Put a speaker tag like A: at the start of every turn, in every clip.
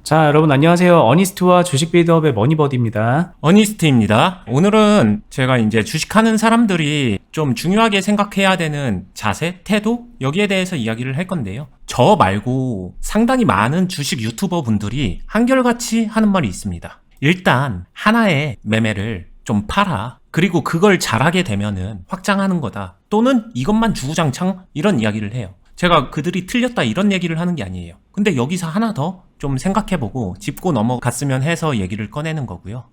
A: 자, 여러분 안녕하세요. 어니스트와 주식 빌드업의 머니버디입니다.
B: 어니스트입니다. 오늘은 제가 이제 주식하는 사람들이 좀 중요하게 생각해야 되는 자세, 태도, 여기에 대해서 이야기를 할 건데요. 저 말고 상당히 많은 주식 유튜버 분들이 한결같이 하는 말이 있습니다. 일단 하나의 매매를 좀 팔아. 그리고 그걸 잘하게 되면은 확장하는 거다. 또는 이것만 주구장창 이런 이야기를 해요. 제가 그들이 틀렸다 이런 얘기를 하는 게 아니에요. 근데 여기서 하나 더 좀 생각해보고 짚고 넘어갔으면 해서 얘기를 꺼내는 거고요.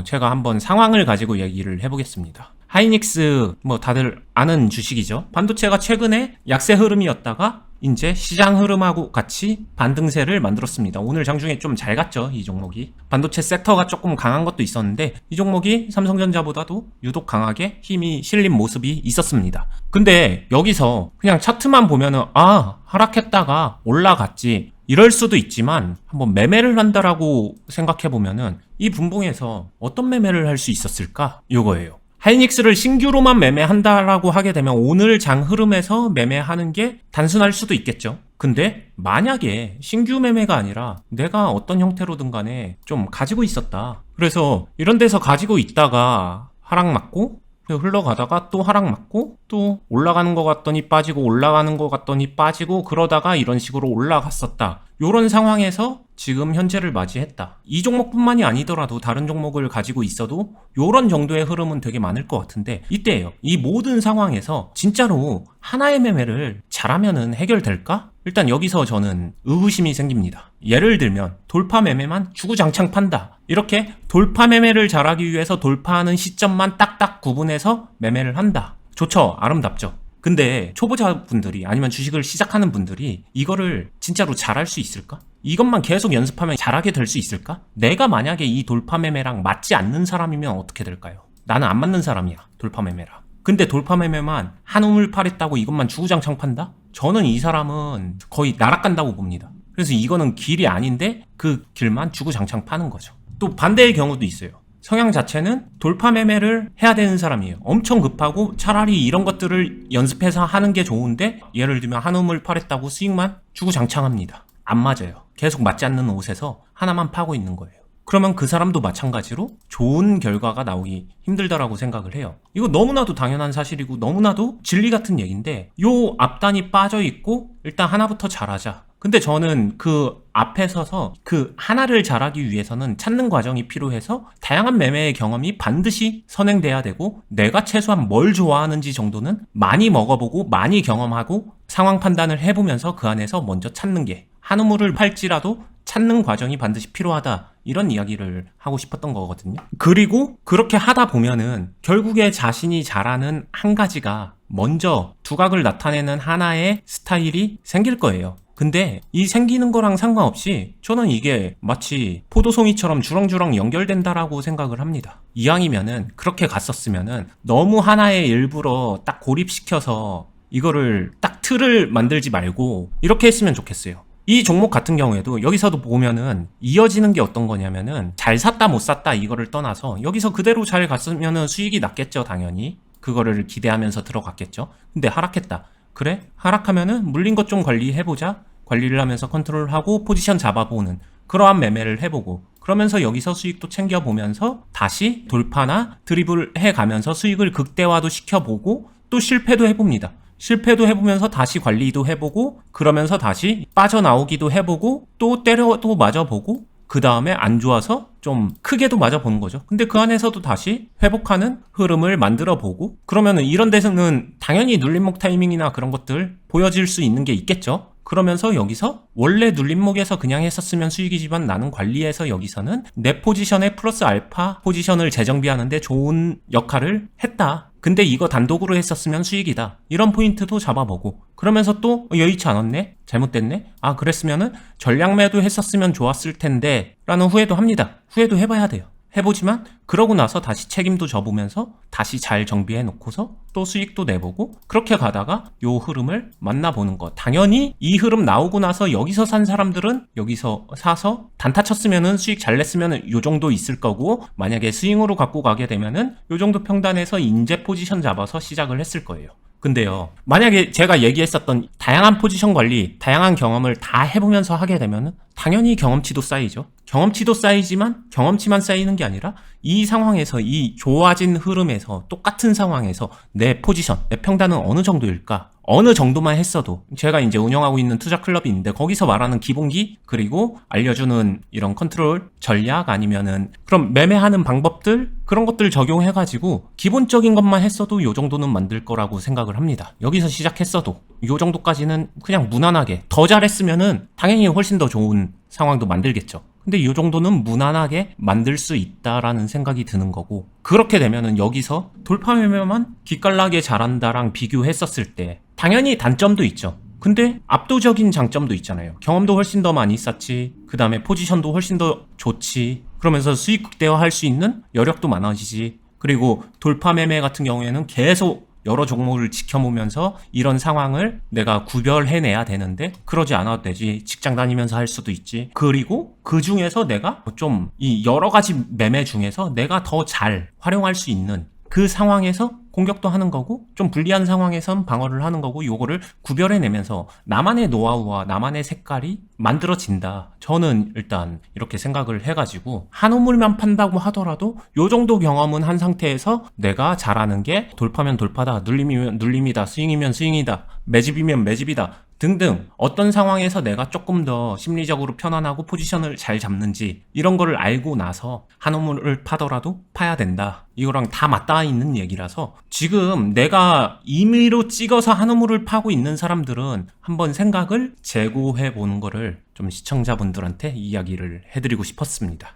B: 제가 한번 상황을 가지고 얘기를 해보겠습니다. 하이닉스 뭐 다들 아는 주식이죠. 반도체가 최근에 약세 흐름이었다가 이제 시장 흐름하고 같이 반등세를 만들었습니다. 오늘 장중에 좀 잘 갔죠, 이 종목이. 반도체 섹터가 조금 강한 것도 있었는데 이 종목이 삼성전자보다도 유독 강하게 힘이 실린 모습이 있었습니다. 근데 여기서 그냥 차트만 보면은 하락했다가 올라갔지 이럴 수도 있지만 한번 매매를 한다라고 생각해보면은 이 분봉에서 어떤 매매를 할 수 있었을까? 요거예요. 하이닉스를 신규로만 매매한다라고 하게 되면 오늘 장 흐름에서 매매하는 게 단순할 수도 있겠죠. 근데 만약에 신규 매매가 아니라 내가 어떤 형태로든 간에 좀 가지고 있었다. 그래서 이런 데서 가지고 있다가 하락 맞고 흘러가다가 또 하락 맞고 또 올라가는 것 같더니 빠지고 올라가는 것 같더니 빠지고 그러다가 이런 식으로 올라갔었다. 요런 상황에서 지금 현재를 맞이했다. 이 종목뿐만이 아니더라도 다른 종목을 가지고 있어도 요런 정도의 흐름은 되게 많을 것 같은데 이때예요. 이 모든 상황에서 진짜로 하나의 매매를 잘하면은 해결될까? 일단 여기서 저는 의구심이 생깁니다. 예를 들면 돌파 매매만 주구장창 판다. 이렇게 돌파 매매를 잘하기 위해서 돌파하는 시점만 딱딱 구분해서 매매를 한다. 좋죠. 아름답죠. 근데 초보자분들이 아니면 주식을 시작하는 분들이 이거를 진짜로 잘할 수 있을까? 이것만 계속 연습하면 잘하게 될 수 있을까? 내가 만약에 이 돌파 매매랑 맞지 않는 사람이면 어떻게 될까요? 나는 안 맞는 사람이야. 돌파 매매랑. 근데 돌파 매매만 한 우물 팔았다고 이것만 주구장창 판다? 저는 이 사람은 거의 날아간다고 봅니다. 그래서 이거는 길이 아닌데 그 길만 주구장창 파는 거죠. 또 반대의 경우도 있어요. 성향 자체는 돌파 매매를 해야 되는 사람이에요. 엄청 급하고 차라리 이런 것들을 연습해서 하는 게 좋은데 예를 들면 한 우물 팔았다고 수익만 주구장창합니다. 안 맞아요. 계속 맞지 않는 옷에서 하나만 파고 있는 거예요. 그러면 그 사람도 마찬가지로 좋은 결과가 나오기 힘들다라고 생각을 해요. 이거 너무나도 당연한 사실이고 너무나도 진리 같은 얘기인데 요 앞단이 빠져 있고 일단 하나부터 잘하자. 근데 저는 그 앞에 서서 그 하나를 잘하기 위해서는 찾는 과정이 필요해서 다양한 매매의 경험이 반드시 선행돼야 되고 내가 최소한 뭘 좋아하는지 정도는 많이 먹어보고 많이 경험하고 상황 판단을 해보면서 그 안에서 먼저 찾는 게 한 우물을 팔지라도 찾는 과정이 반드시 필요하다. 이런 이야기를 하고 싶었던 거거든요. 그리고 그렇게 하다 보면은 결국에 자신이 잘하는 한 가지가 먼저 두각을 나타내는 하나의 스타일이 생길 거예요. 근데 이 생기는 거랑 상관없이 저는 이게 마치 포도송이처럼 주렁주렁 연결된다라고 생각을 합니다. 이왕이면은 그렇게 갔었으면은 너무 하나의 일부러 딱 고립시켜서 이거를 딱 틀을 만들지 말고 이렇게 했으면 좋겠어요. 이 종목 같은 경우에도 여기서도 보면은 이어지는 게 어떤 거냐면은 잘 샀다 못 샀다 이거를 떠나서 여기서 그대로 잘 갔으면은 수익이 났겠죠. 당연히 그거를 기대하면서 들어갔겠죠. 근데 하락했다. 그래? 하락하면은 물린 것 좀 관리해보자. 관리를 하면서 컨트롤하고 포지션 잡아보는 그러한 매매를 해보고 그러면서 여기서 수익도 챙겨보면서 다시 돌파나 드리블 해가면서 수익을 극대화도 시켜보고 또 실패도 해봅니다. 실패도 해보면서 다시 관리도 해보고 그러면서 다시 빠져나오기도 해보고 또 때려도 맞아보고 그 다음에 안 좋아서 좀 크게도 맞아보는 거죠. 근데 그 안에서도 다시 회복하는 흐름을 만들어보고 그러면은 이런 데서는 당연히 눌림목 타이밍이나 그런 것들 보여질 수 있는 게 있겠죠. 그러면서 여기서 원래 눌림목에서 그냥 했었으면 수익이지만 나는 관리해서 여기서는 내 포지션에 플러스 알파 포지션을 재정비하는데 좋은 역할을 했다. 근데 이거 단독으로 했었으면 수익이다. 이런 포인트도 잡아보고 그러면서 또 여의치 않았네? 잘못됐네? 그랬으면은 전략 매도 했었으면 좋았을 텐데 라는 후회도 합니다. 후회도 해봐야 돼요. 해보지만 그러고 나서 다시 책임도 져보면서 다시 잘 정비해 놓고서 또 수익도 내보고 그렇게 가다가 요 흐름을 만나보는 거. 당연히 이 흐름 나오고 나서 여기서 산 사람들은 여기서 사서 단타 쳤으면은 수익 잘 냈으면은 요 정도 있을 거고 만약에 스윙으로 갖고 가게 되면은 요 정도 평단에서 인제 포지션 잡아서 시작을 했을 거예요. 근데요, 만약에 제가 얘기했었던 다양한 포지션 관리, 다양한 경험을 다 해보면서 하게 되면은 당연히 경험치도 쌓이죠. 경험치도 쌓이지만 경험치만 쌓이는 게 아니라 이 상황에서, 이 좋아진 흐름에서, 똑같은 상황에서 내 포지션, 내 평단은 어느 정도일까? 어느 정도만 했어도, 제가 이제 운영하고 있는 투자 클럽이 있는데 거기서 말하는 기본기, 그리고 알려주는 이런 컨트롤 전략, 아니면은 그럼 매매하는 방법들, 그런 것들 적용해가지고 기본적인 것만 했어도 요 정도는 만들 거라고 생각을 합니다. 여기서 시작했어도 요 정도까지는 그냥 무난하게, 더 잘했으면은 당연히 훨씬 더 좋은 상황도 만들겠죠. 근데 이 정도는 무난하게 만들 수 있다라는 생각이 드는 거고, 그렇게 되면은 여기서 돌파 매매만 기깔나게 잘한다랑 비교했었을 때 당연히 단점도 있죠. 근데 압도적인 장점도 있잖아요. 경험도 훨씬 더 많이 쌓지, 그 다음에 포지션도 훨씬 더 좋지, 그러면서 수익 극대화할 수 있는 여력도 많아지지, 그리고 돌파 매매 같은 경우에는 계속 여러 종목을 지켜보면서 이런 상황을 내가 구별해내야 되는데 그러지 않아도 되지. 직장 다니면서 할 수도 있지. 그리고 그 중에서 내가 좀 이 여러 가지 매매 중에서 내가 더 잘 활용할 수 있는 그 상황에서 공격도 하는 거고, 좀 불리한 상황에선 방어를 하는 거고, 요거를 구별해내면서 나만의 노하우와 나만의 색깔이 만들어진다. 저는 일단 이렇게 생각을 해가지고, 한 우물만 판다고 하더라도 요 정도 경험은 한 상태에서 내가 잘하는 게 돌파면 돌파다, 눌림이면 눌림이다, 스윙이면 스윙이다, 매집이면 매집이다 등등, 어떤 상황에서 내가 조금 더 심리적으로 편안하고 포지션을 잘 잡는지 이런 거를 알고 나서 한 우물을 파더라도 파야 된다. 이거랑 다 맞닿아 있는 얘기라서, 지금 내가 임의로 찍어서 한 우물을 파고 있는 사람들은 한번 생각을 재고해 보는 거를 좀 시청자분들한테 이야기를 해드리고 싶었습니다.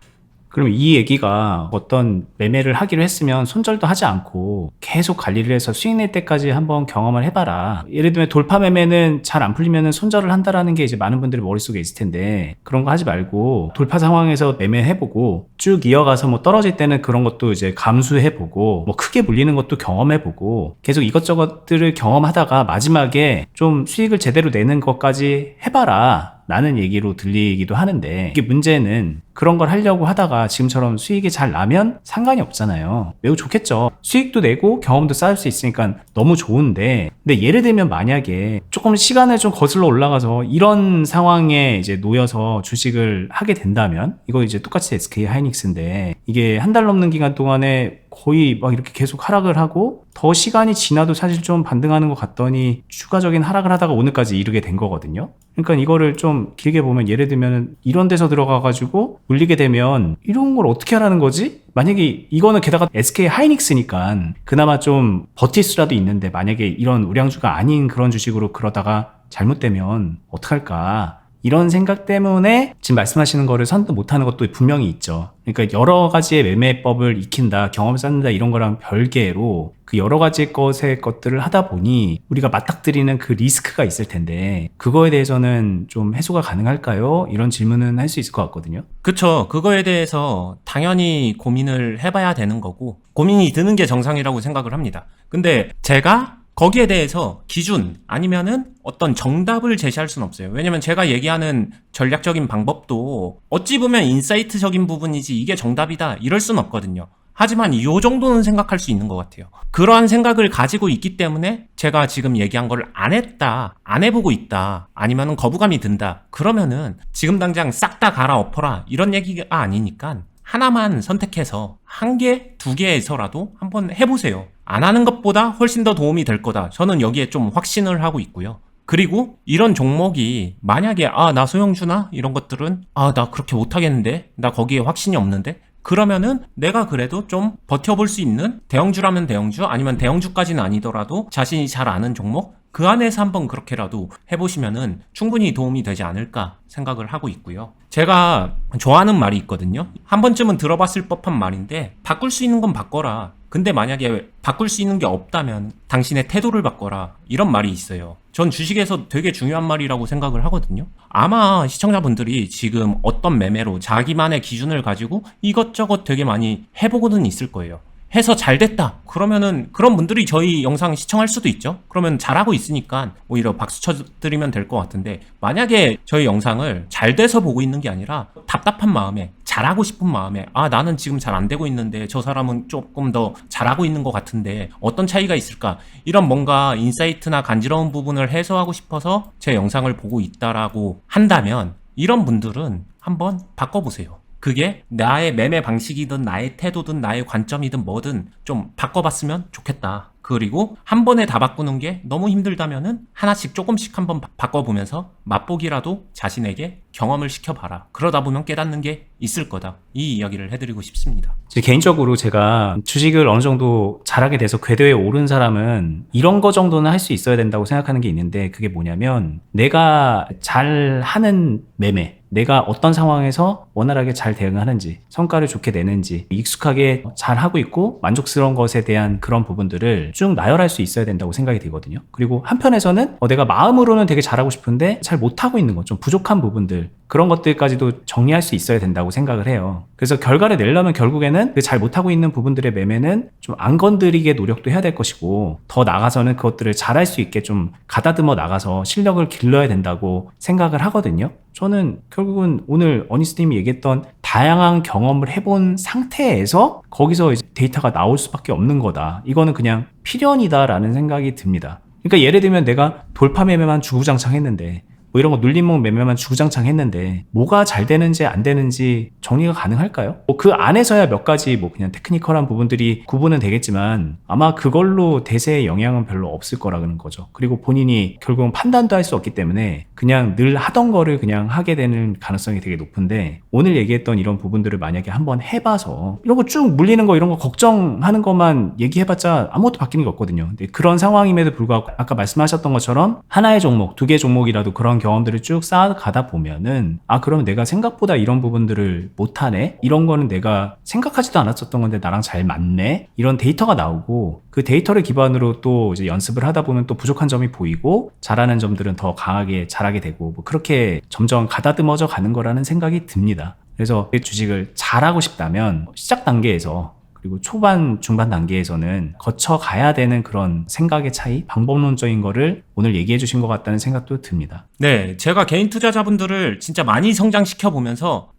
A: 그럼 이 얘기가 어떤 매매를 하기로 했으면 손절도 하지 않고 계속 관리를 해서 수익 낼 때까지 한번 경험을 해봐라. 예를 들면 돌파 매매는 잘 안 풀리면 손절을 한다라는 게 이제 많은 분들이 머릿속에 있을 텐데, 그런 거 하지 말고 돌파 상황에서 매매해보고 쭉 이어가서 뭐 떨어질 때는 그런 것도 이제 감수해보고, 뭐 크게 물리는 것도 경험해보고, 계속 이것저것들을 경험하다가 마지막에 좀 수익을 제대로 내는 것까지 해봐라 라는 얘기로 들리기도 하는데, 이게 문제는 그런 걸 하려고 하다가 지금처럼 수익이 잘 나면 상관이 없잖아요. 매우 좋겠죠. 수익도 내고 경험도 쌓을 수 있으니까 너무 좋은데, 근데 예를 들면 만약에 조금 시간을 좀 거슬러 올라가서 이런 상황에 이제 놓여서 주식을 하게 된다면, 이거 이제 똑같이 SK 하이닉스인데 이게 한 달 넘는 기간 동안에 거의 막 이렇게 계속 하락을 하고, 더 시간이 지나도 사실 좀 반등하는 것 같더니 추가적인 하락을 하다가 오늘까지 이르게 된 거거든요. 그러니까 이거를 좀 길게 보면, 예를 들면 이런 데서 들어가가지고 물리게 되면 이런 걸 어떻게 하라는 거지? 만약에 이거는 게다가 SK 하이닉스니까 그나마 좀 버틸 수라도 있는데, 만약에 이런 우량주가 아닌 그런 주식으로 그러다가 잘못되면 어떡할까? 이런 생각 때문에 지금 말씀하시는 거를 선도 못하는 것도 분명히 있죠. 그러니까 여러 가지의 매매법을 익힌다, 경험을 쌓는다, 이런 거랑 별개로 그 여러 가지 것들을 하다 보니 우리가 맞닥뜨리는 그 리스크가 있을 텐데, 그거에 대해서는 좀 해소가 가능할까요? 이런 질문은 할 수 있을 것 같거든요.
B: 그쵸. 그거에 대해서 당연히 고민을 해봐야 되는 거고, 고민이 드는 게 정상이라고 생각을 합니다. 근데 제가 거기에 대해서 기준 아니면은 어떤 정답을 제시할 수는 없어요. 왜냐면 제가 얘기하는 전략적인 방법도 어찌 보면 인사이트적인 부분이지 이게 정답이다 이럴 수는 없거든요. 하지만 이 정도는 생각할 수 있는 것 같아요. 그러한 생각을 가지고 있기 때문에 제가 지금 얘기한 걸 안 했다, 안 해보고 있다, 아니면은 거부감이 든다, 그러면은 지금 당장 싹 다 갈아엎어라 이런 얘기가 아니니까 하나만 선택해서 한 개, 두 개에서라도 한번 해보세요. 안 하는 것보다 훨씬 더 도움이 될 거다. 저는 여기에 좀 확신을 하고 있고요. 그리고 이런 종목이 만약에 나 소형주나 이런 것들은 나 그렇게 못하겠는데, 나 거기에 확신이 없는데, 그러면은 내가 그래도 좀 버텨볼 수 있는, 대형주라면 대형주, 아니면 대형주까지는 아니더라도 자신이 잘 아는 종목, 그 안에서 한번 그렇게라도 해보시면은 충분히 도움이 되지 않을까 생각을 하고 있고요. 제가 좋아하는 말이 있거든요. 한 번쯤은 들어봤을 법한 말인데, 바꿀 수 있는 건 바꿔라. 근데 만약에 바꿀 수 있는 게 없다면 당신의 태도를 바꿔라. 이런 말이 있어요. 전 주식에서 되게 중요한 말이라고 생각을 하거든요. 아마 시청자분들이 지금 어떤 매매로 자기만의 기준을 가지고 이것저것 되게 많이 해보고는 있을 거예요. 해서 잘 됐다. 그러면은 그런 분들이 저희 영상 시청할 수도 있죠. 그러면 잘하고 있으니까 오히려 박수 쳐드리면 될 것 같은데, 만약에 저희 영상을 잘 돼서 보고 있는 게 아니라 답답한 마음에 잘하고 싶은 마음에 나는 지금 잘 안 되고 있는데 저 사람은 조금 더 잘하고 있는 것 같은데 어떤 차이가 있을까? 이런 뭔가 인사이트나 간지러운 부분을 해소하고 싶어서 제 영상을 보고 있다라고 한다면 이런 분들은 한번 바꿔보세요. 그게 나의 매매 방식이든 나의 태도든 나의 관점이든 뭐든 좀 바꿔봤으면 좋겠다. 그리고 한 번에 다 바꾸는 게 너무 힘들다면은 하나씩 조금씩 한번 바꿔보면서 맛보기라도 자신에게 경험을 시켜봐라. 그러다 보면 깨닫는 게 있을 거다. 이 이야기를 해드리고 싶습니다.
A: 개인적으로 제가 주식을 어느 정도 잘하게 돼서 궤도에 오른 사람은 이런 거 정도는 할 수 있어야 된다고 생각하는 게 있는데, 그게 뭐냐면 내가 잘하는 매매, 내가 어떤 상황에서 원활하게 잘 대응하는지, 성과를 좋게 내는지, 익숙하게 잘하고 있고 만족스러운 것에 대한 그런 부분들을 쭉 나열할 수 있어야 된다고 생각이 들거든요. 그리고 한편에서는 내가 마음으로는 되게 잘하고 싶은데 잘 못하고 있는 것, 좀 부족한 부분들, 그런 것들까지도 정리할 수 있어야 된다고 생각을 해요. 그래서 결과를 내려면 결국에는 그 잘 못하고 있는 부분들의 매매는 좀 안 건드리게 노력도 해야 될 것이고, 더 나아가서는 그것들을 잘할 수 있게 좀 가다듬어 나가서 실력을 길러야 된다고 생각을 하거든요. 저는 결국은 오늘 어니스님이 얘기했던 다양한 경험을 해본 상태에서 거기서 이제 데이터가 나올 수밖에 없는 거다. 이거는 그냥 필연이다라는 생각이 듭니다. 그러니까 예를 들면 내가 돌파 매매만 주구장창 했는데, 이런 거 눌림목 매매만 주구장창 했는데 뭐가 잘 되는지 안 되는지 정리가 가능할까요? 그 안에서야 몇 가지 그냥 테크니컬한 부분들이 구분은 되겠지만 아마 그걸로 대세에 영향은 별로 없을 거라는 거죠. 그리고 본인이 결국은 판단도 할 수 없기 때문에 그냥 늘 하던 거를 그냥 하게 되는 가능성이 되게 높은데, 오늘 얘기했던 이런 부분들을 만약에 한번 해봐서 이런 거 쭉 물리는 거, 이런 거 걱정하는 것만 얘기해봤자 아무것도 바뀌는 게 없거든요. 근데 그런 상황임에도 불구하고 아까 말씀하셨던 것처럼 하나의 종목, 두 개 종목이라도 그런 경험들을 쭉 쌓아가다 보면은 그러면 내가 생각보다 이런 부분들을 못하네? 이런 거는 내가 생각하지도 않았었던 건데 나랑 잘 맞네? 이런 데이터가 나오고, 그 데이터를 기반으로 또 이제 연습을 하다 보면 또 부족한 점이 보이고 잘하는 점들은 더 강하게 잘하게 되고, 그렇게 점점 가다듬어져 가는 거라는 생각이 듭니다. 그래서 주식을 잘하고 싶다면 시작 단계에서, 그리고 초반, 중반 단계에서는 거쳐가야 되는 그런 생각의 차이, 방법론적인 거를 오늘 얘기해 주신 것 같다는 생각도 듭니다.
B: 네, 제가 개인 투자자분들을 진짜 많이 성장시켜보면서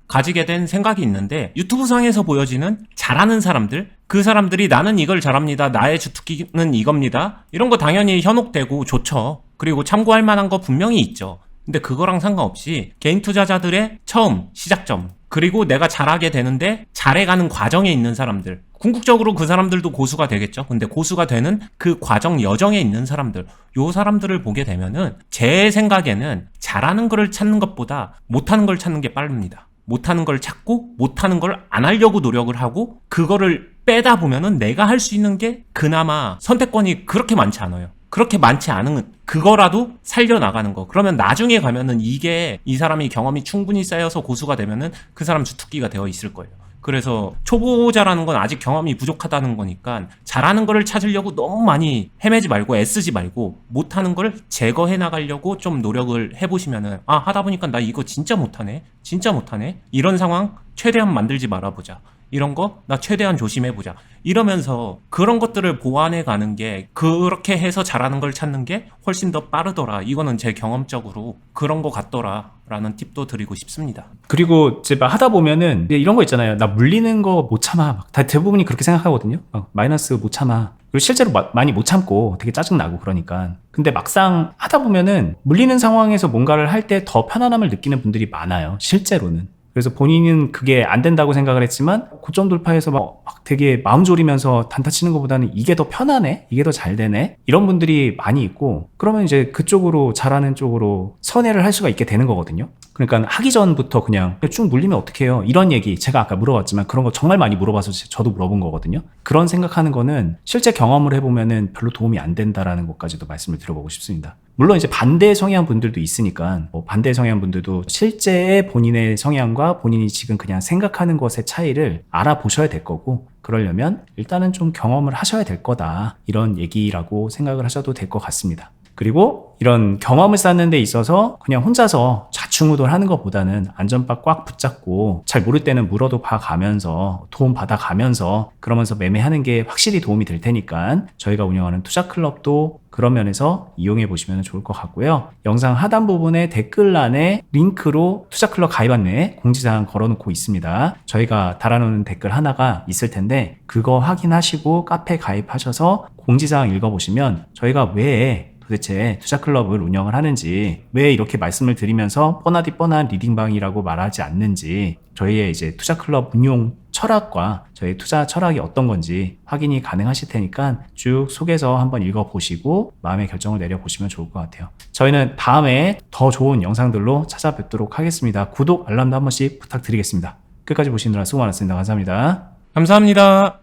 B: 가지게 된 생각이 있는데, 유튜브 상에서 보여지는 잘하는 사람들, 그 사람들이 나는 이걸 잘합니다, 나의 주특기는 이겁니다, 이런 거 당연히 현혹되고 좋죠. 그리고 참고할 만한 거 분명히 있죠. 근데 그거랑 상관없이 개인 투자자들의 처음 시작점, 그리고 내가 잘하게 되는데 잘해가는 과정에 있는 사람들, 궁극적으로 그 사람들도 고수가 되겠죠. 근데 고수가 되는 그 과정 여정에 있는 사람들, 요 사람들을 보게 되면은 제 생각에는 잘하는 거를 찾는 것보다 못하는 걸 찾는 게 빠릅니다. 못하는 걸 찾고 못하는 걸 안 하려고 노력을 하고, 그거를 빼다 보면은 내가 할 수 있는 게 그나마 선택권이 그렇게 많지 않아요. 그렇게 많지 않은 그거라도 살려나가는 거. 그러면 나중에 가면은 이게 이 사람이 경험이 충분히 쌓여서 고수가 되면은 그 사람 주특기가 되어 있을 거예요. 그래서 초보자라는 건 아직 경험이 부족하다는 거니까 잘하는 거를 찾으려고 너무 많이 헤매지 말고 애쓰지 말고, 못하는 걸 제거해 나가려고 좀 노력을 해보시면은 하다 보니까 나 이거 진짜 못하네, 진짜 못하네, 이런 상황 최대한 만들지 말아보자, 이런 거 나 최대한 조심해보자, 이러면서 그런 것들을 보완해 가는 게, 그렇게 해서 잘하는 걸 찾는 게 훨씬 더 빠르더라. 이거는 제 경험적으로 그런 거 같더라 라는 팁도 드리고 싶습니다.
A: 그리고 이제 하다 보면은 이런 거 있잖아요. 나 물리는 거 못 참아. 다 대부분이 그렇게 생각하거든요. 마이너스 못 참아. 그리고 실제로 많이 못 참고 되게 짜증나고 그러니까. 근데 막상 하다 보면은 물리는 상황에서 뭔가를 할 때 더 편안함을 느끼는 분들이 많아요. 실제로는. 그래서 본인은 그게 안 된다고 생각을 했지만 고점 돌파해서 막 되게 마음 졸이면서 단타 치는 것보다는 이게 더 편하네? 이게 더 잘 되네? 이런 분들이 많이 있고, 그러면 이제 그쪽으로, 잘하는 쪽으로 선회를 할 수가 있게 되는 거거든요. 그러니까 하기 전부터 그냥 쭉 물리면 어떡해요? 이런 얘기 제가 아까 물어봤지만 그런 거 정말 많이 물어봐서 저도 물어본 거거든요. 그런 생각하는 거는 실제 경험을 해보면은 별로 도움이 안 된다라는 것까지도 말씀을 드려보고 싶습니다. 물론 이제 반대 성향 분들도 있으니까 반대 성향 분들도 실제의 본인의 성향과 본인이 지금 그냥 생각하는 것의 차이를 알아보셔야 될 거고, 그러려면 일단은 좀 경험을 하셔야 될 거다, 이런 얘기라고 생각을 하셔도 될 것 같습니다. 그리고 이런 경험을 쌓는 데 있어서 그냥 혼자서 좌충우돌하는 것보다는 안전바 꽉 붙잡고 잘 모를 때는 물어도 봐가면서 도움 받아가면서 그러면서 매매하는 게 확실히 도움이 될 테니까 저희가 운영하는 투자클럽도 그런 면에서 이용해 보시면 좋을 것 같고요. 영상 하단 부분에 댓글란에 링크로 투자클럽 가입 안내 공지사항 걸어놓고 있습니다. 저희가 달아놓은 댓글 하나가 있을 텐데 그거 확인하시고 카페 가입하셔서 공지사항 읽어보시면 저희가 왜 도대체 투자클럽을 운영을 하는지, 왜 이렇게 말씀을 드리면서 뻔하디 뻔한 리딩방이라고 말하지 않는지, 저희의 이제 투자클럽 운용 철학과 저희 투자 철학이 어떤 건지 확인이 가능하실 테니까 쭉 속에서 한번 읽어보시고 마음의 결정을 내려보시면 좋을 것 같아요. 저희는 다음에 더 좋은 영상들로 찾아뵙도록 하겠습니다. 구독, 알람도 한 번씩 부탁드리겠습니다. 끝까지 보시느라 수고 많았습니다. 감사합니다.
B: 감사합니다.